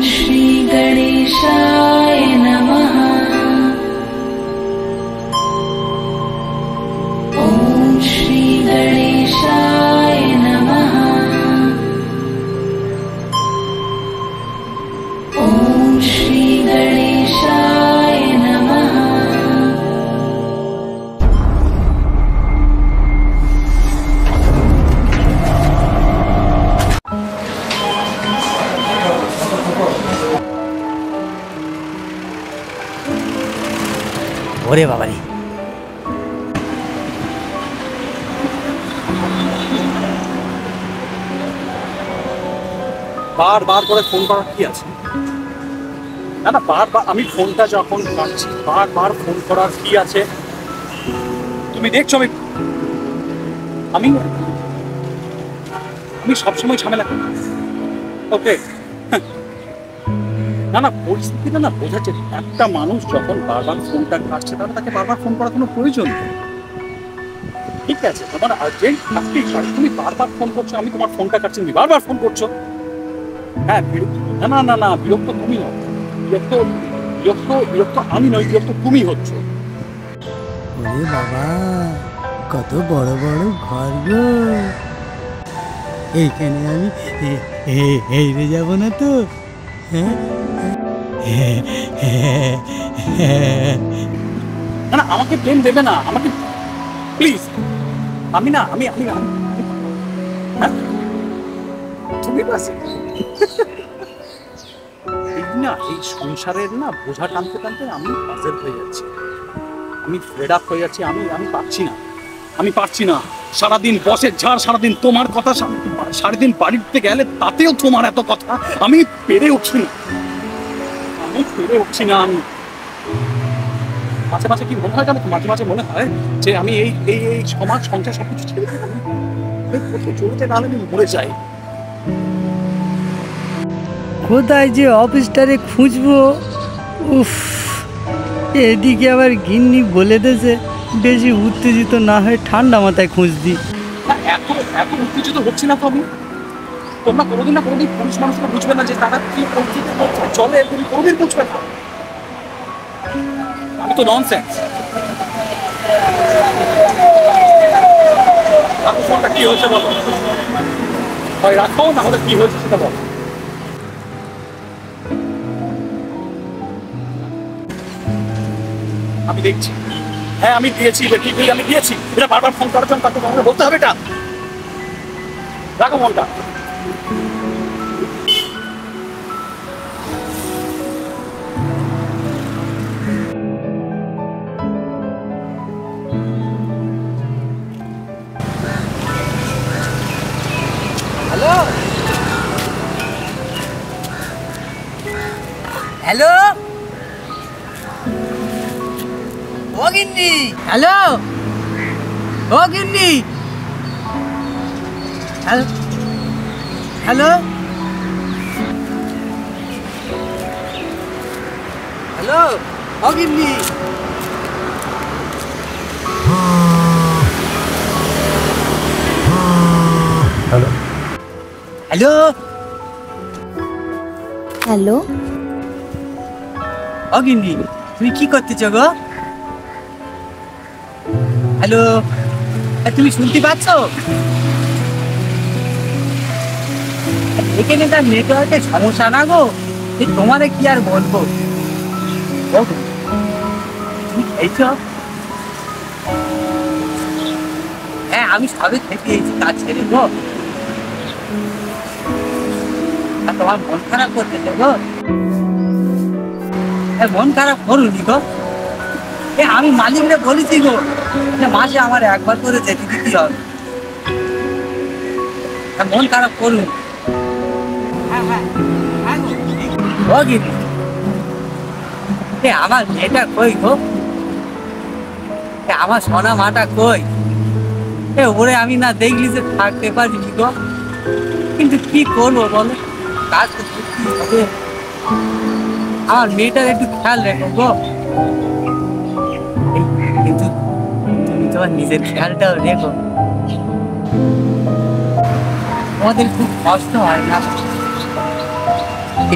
श्री गणेशाय नमः। ॐ श्री गणेशाय नमः। ॐ श्री गणेशाय नमः। ওরে বাবারে, বারবার করে ফোন করার কি আছে? না না, বারবার আমি ফোনটা যখন কাটছি বারবার ফোন করার কি আছে? তুমি দেখছো আমি আমি সবসময় ঝামেলা করি। ওকে, না না, পরিস্থিতিটা না বোঝাচ্ছে। একটা মানুষ যখন বারবার ফোনটা কাটছে তাহলে তাকে বারবার ফোন করার কোনো প্রয়োজন নেই। ঠিক আছে, তোমার আর্জেন্ট থাকতেই পারে, তুমি বারবার ফোন করছো, আমি তোমার ফোনটা কাটছি, তুমি বারবার ফোন করছো। হ্যাঁ, না না না না, বিরক্ত তুমি হও। বিরক্ত বিরক্ত বিরক্ত আমি নই, বিরক্ত তুমি হচ্ছ। ওরে বাবা, কত বড় বড় ঘর গো। এইখানে আমি হেরে যাব না তো? না না, আমাকে প্লেন দেবে না, আমাকে প্লিজ। আমি না আমি আমি তুমি বাস এই না, এই সংসারের না বোঝা টানতে টানতে আমি পাজল হয়ে যাচ্ছি, আমি ফেড আপ হয়ে যাচ্ছি। আমি পারছি না। সারাদিন বসের ঝাড়, সারাদিন তোমার কথা, সারাদিন বাড়িতে গেলে তাতেও তোমার এত কথা। আমি পেরে উঠছি না। আমি মাঝে মাঝে কি মনে হয় জানো, মাঝে মাঝে মনে হয় যে আমি এই এই এই সমাজ সংসার সবকিছু ছেড়ে দিয়ে কোথাও চলতে নাহলে আমি মরে যাই। কোথায় যে অফিসটারে খুঁজবো? উফ, এদিকে আবার গিন্নি বলে দেছে বেশি উত্তেজিত না হয়ে ঠান্ডা মাথায় খুঁজদি। এত উত্তেজিত হচ্ছি না তো আমি। তোমরা কোনোদিন পুরুষ মানুষকে বুঝবে না যে তারা কি পরিস্থিতি চলে, তুমি কোনোদিন বুঝবে না। আমি তো ননসেন্স। ফোনটা কি হয়েছে বলো, হয় রাখো না হলে কি হয়েছে সেটা বলো। আমি দেখছি, হ্যাঁ আমি দিয়েছি, আমি দিয়েছি। এটা বারবার ফোন করার জন্য তাকে তোমাকে বলতে হবে এটা। রাখো ফোনটা। হ্যালো হ্যালো, ও গিন্নি, হ্যালো ও গিন্নি, হ্যালো হ্যালো হ্যালো ও গিন্নি। হ্যালো হ্যালো হ্যালো, ও গিন্নি, তুমি কি করতেছ গো? হ্যালো, তুমি শুনতে পাচ্ছ? এখানে তার নেটওয়ার্কের সমস্যা না গো, তোমারে কি আর বলবো। তুমি খেয়েছ? হ্যাঁ, আমি সবে খেতে এসেছি কাজ ছেড়ে গো। আর তোমার মন খারাপ করতেছে গো? মন খারাপ করুনি গো, আমি মালিকরে বলেছি গো যে মাসে আমার একবার করে যেতে দিতে হবে। মন খারাপ করুন। আমার মেয়েটা কই গো? আমার সোনা মাটা কই? ওরে আমি না দেখলি যে থাকতে পারিনি গো, কিন্তু কি করবো বলো, কাজ তো করতেই হবে। আমার মেয়েটার একটু খেয়াল রেখো গো, কিন্তু তুমি তোমার নিজের খেয়ালটাও রেখো। আমাদের খুব কষ্ট হয় না?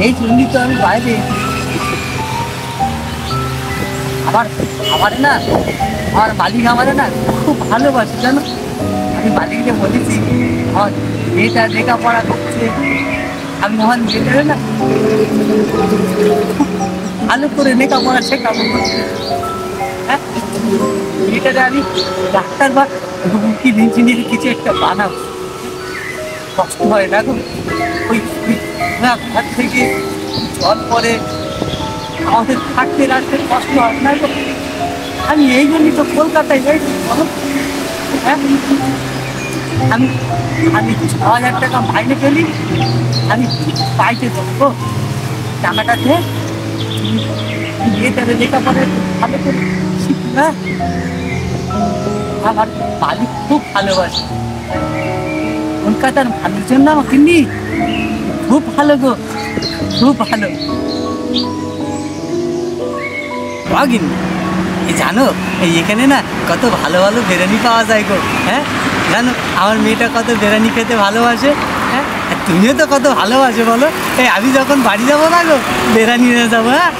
এই জন্যই তো আমি বাইরে আমার আমারে না আমার মালিক আমারে না খুব ভালোবাসে জানো। আমি মালিককে বলেছি আমার মেয়েটা লেখাপড়া করছে, আমি আমার মেয়েটারে না খুব ভালো করে লেখাপড়া শেখাবো। হ্যাঁ, মেয়েটারে আমি ডাক্তার বা উকিল ইঞ্জিনিয়ার কিছু একটা বানাবো। কষ্ট হয় না গো, ওই ঘর থেকে জল পরে আমাদের থাকতে রাখতে কষ্ট হয় না গো। আমি এই জন্যই তো কলকাতায় যাই বলো। হ্যাঁ, আমি আমি 6,000 টাকা মাইনে পেলি, আমি পাইতে দেবো টাকাটা দিয়ে মেয়েটারে লেখাপড়া ভালো করে শিখি। না, আমার মালিক খুব ভালোবাসে, কলকাতার মানুষজন না আমাকে নি খুব ভালো গো, খুব ভালো। এই জানো এই এখানে না কত ভালো ভালো বিরিয়ানি পাওয়া যায় গো। হ্যাঁ জানো আমার মেয়েটা কত বিরিয়ানি খেতে ভালোবাসে। হ্যাঁ, আর তুমিও তো কত ভালোবাসে বলো। এই আমি যখন বাড়ি যাবো না গো বিরিয়ানি নিয়ে যাবো। হ্যাঁ,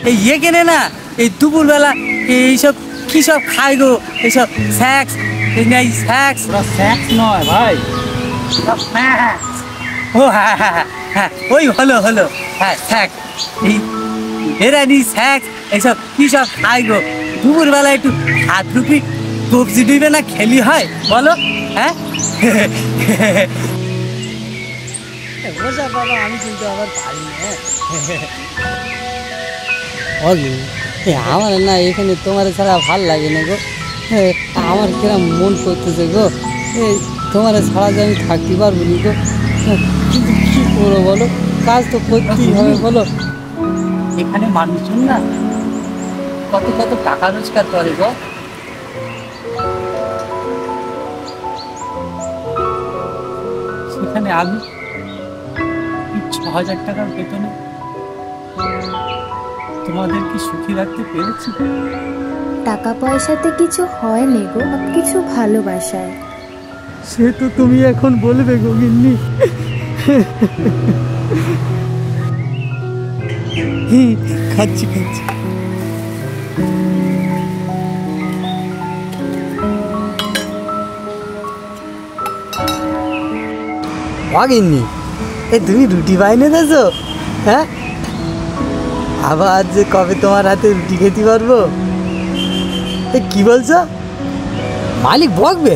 এই এখানে না এই দুপুরবেলা এইসব কী সব খায় গো, এইসব স্ন্যাক্স, এই স্ন্যাক্স। ওরা স্ন্যাক্স নয় ভাই, ও হ্যাঁ হ্যাঁ হ্যাঁ হ্যাঁ, ওই হলো হলো, হ্যাঁ স্ন্যাক্স, এই বিরিয়ানি স্ন্যাক্স এইসব কী সব খাই গো। দুপুরবেলা একটু হাত রুপি কবজি ডুবে না খেলি হয় বলো। হ্যাঁ, বাবা আমি কিন্তু আবার পারি না। আমার না এখানে তোমার ছাড়া ভাল লাগে না গো। আমার কিরম মন করতেছে গো, এই তোমার ছাড়া যে আমি থাকতে পারবো না গো। কিন্তু কী করবো বলো, কাজ তো করতেই হবে বলো। এখানে মানুষজন না কত কত টাকা রোজগার করে গো। সেখানে আমি 6,000 টাকার বেতনে তোমাদের কি সুখী রাখতে পেরেছি? টাকা পয়সাতে কিছু হয় নে গো, সব কিছু ভালোবাসায়। সে তো তুমি এখন বলবে গো গিন্নি। খাচ্ছি খাচ্ছি। গিন্নি এই তুমি রুটি বাইনে দেছো? হ্যাঁ, আবার যে কবে তোমার হাতে রুটি খেতে পারবো? কি বলছো? মালিক বকবে?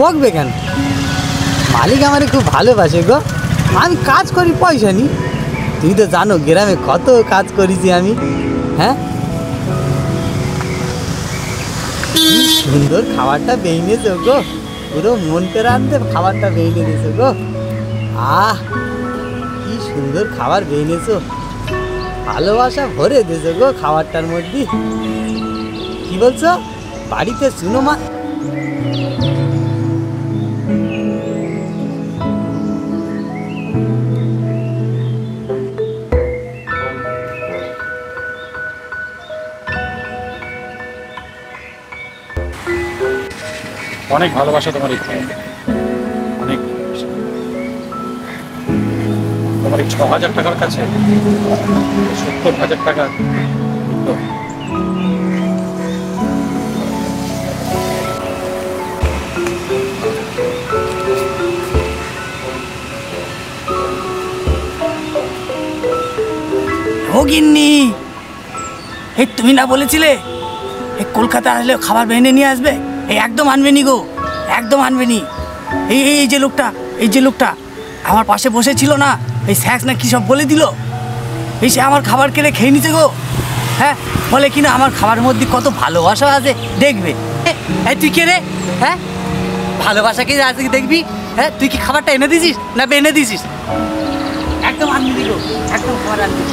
বকবে কেন? মালিক আমারে খুব ভালোবাসে গো। আমি কাজ করি পয়সা নি, তুমি তো জানো গ্রামে কত কাজ করেছি আমি। হ্যাঁ, কি সুন্দর খাবারটা বেইনেছো গো, পুরো মন করে আনতে খাবারটা বেইনে দিয়েছো গো। আহ কি সুন্দর খাবার বেইনেছো, ভালোবাসা ভরে দিয়েছো গো খাবারটার মধ্যে। কি বলছো? বাড়িতে শুনো মা, অনেক ভালোবাসা তোমার এই খায়, অনেক ভালোবাসা। তোমার এই 6,000 টাকার কাছে 70,000 টাকা তো ও গিন্নি, এই তুমি না বলেছিলে এই কলকাতা আসলে খাবার বেনে নিয়ে আসবে? এই একদম আনবে নি গো, একদম আনবে নি। এই এই যে লোকটা, এই যে লোকটা আমার পাশে বসেছিল না, এই স্যাক্স না কী সব বলে দিল, এই সে আমার খাবার কেড়ে খেয়ে নিতে গো। হ্যাঁ, বলে কিনা আমার খাবারের মধ্যে কত ভালোবাসা আছে দেখবে। হ্যাঁ তুই কে রে? হ্যাঁ, ভালোবাসাকে আজকে দেখবি? হ্যাঁ, তুই কি খাবারটা এনে দিছিস না বেনে দিছিস? একদম আনবি নি গো, একদম খাবার আনবি।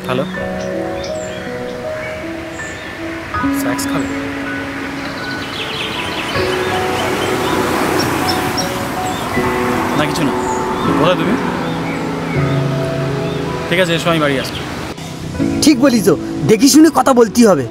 হ্যালো, স্ন্যাক্স খাবে? না কিছু না, কোথায় তুমি? ঠিক আছে এসো, আমি বাড়ি আসছি। ঠিক ঠিক বলিস, দেখি শুনে কথা বলতে হবে।